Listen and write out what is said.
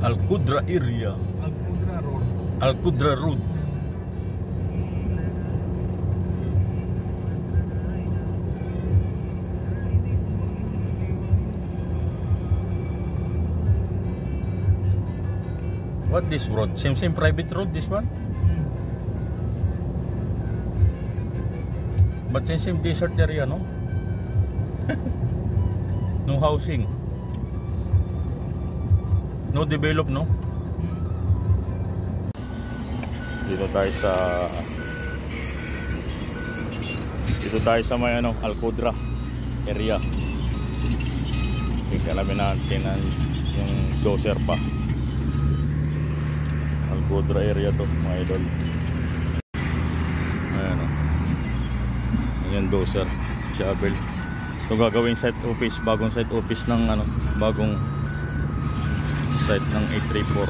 Al Qudra area. Al Qudra Road. Al Qudra Road. What this road? Same private road this one? But same desert area, no? No housing. No develop, no? Dito tayo sa may ano, Al Qudra area. Tingnan namin natin yung dozer pa. Al Qudra area to, mga idol. Ayan o. Ayan dozer, shovel. Ito gagawing site office, bagong site office ng ano, bagong site ng 834.